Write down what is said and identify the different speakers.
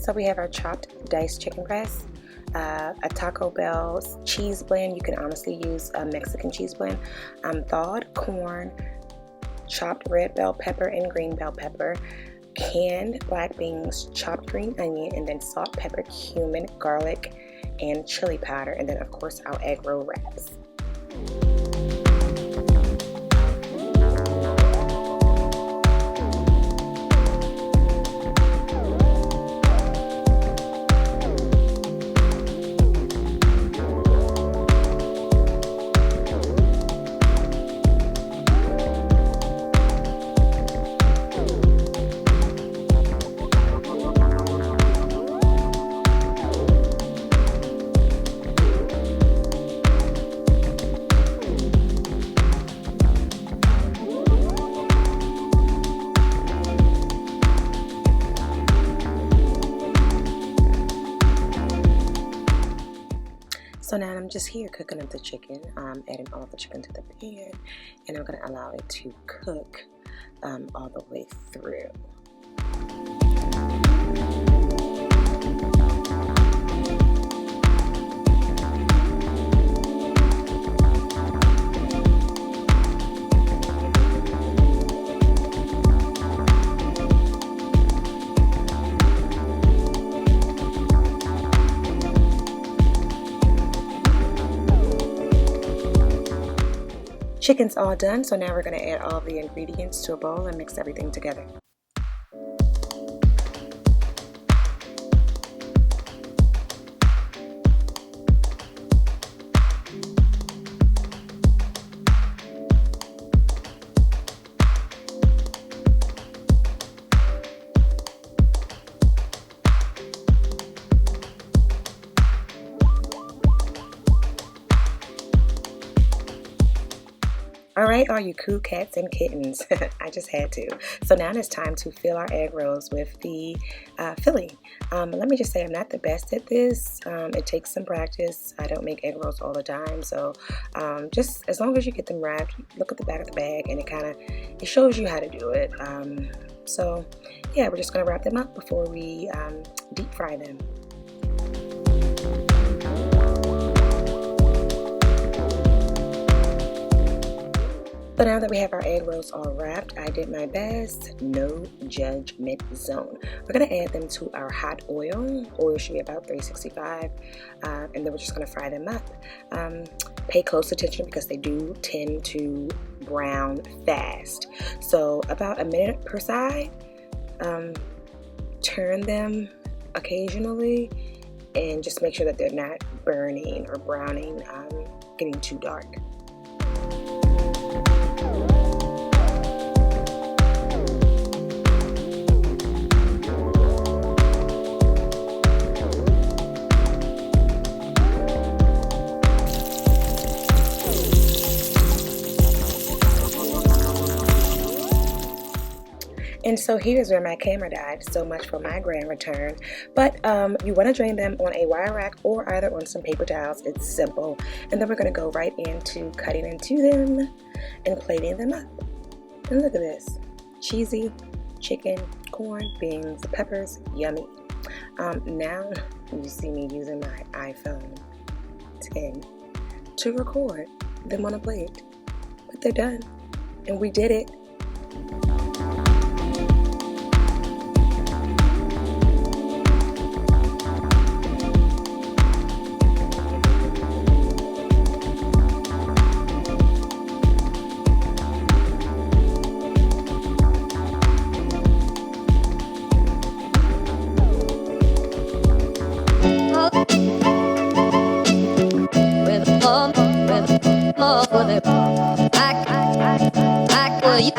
Speaker 1: So we have our chopped diced chicken breast, a Taco Bell cheese blend. You can honestly use a Mexican cheese blend, thawed corn, chopped red bell pepper and green bell pepper, canned black beans, chopped green onion, and then salt, pepper, cumin, garlic, and chili powder, and then of course our egg roll wraps. So now I'm just here cooking up the chicken, adding all the chicken to the pan, and I'm going to allow it to cook all the way through. Chicken's all done, so now we're going to add all the ingredients to a bowl and mix everything together. Alright, all you cool cats and kittens, I just had to. So now it's time to fill our egg rolls with the filling. Let me just say I'm not the best at this. It takes some practice. I don't make egg rolls all the time, so just as long as you get them wrapped, look at the back of the bag and it shows you how to do it. So yeah, we're just going to wrap them up before we deep fry them. So now that we have our egg rolls all wrapped, I did my best, no judgment zone. We're going to add them to our hot oil. Oil should be about 365, and then we're just going to fry them up. Pay close attention because they do tend to brown fast. So about a minute per side. Turn them occasionally and just make sure that they're not burning or browning, getting too dark. And so here's where my camera died. So much for my grand return. But you want to drain them on a wire rack or either on some paper towels. It's simple. And then we're going to go right into cutting into them and plating them up. And look at this. Cheesy chicken, corn, beans, peppers, yummy. Now you see me using my iPhone 10 to record them on a plate. But they're done. And we did it. Back where you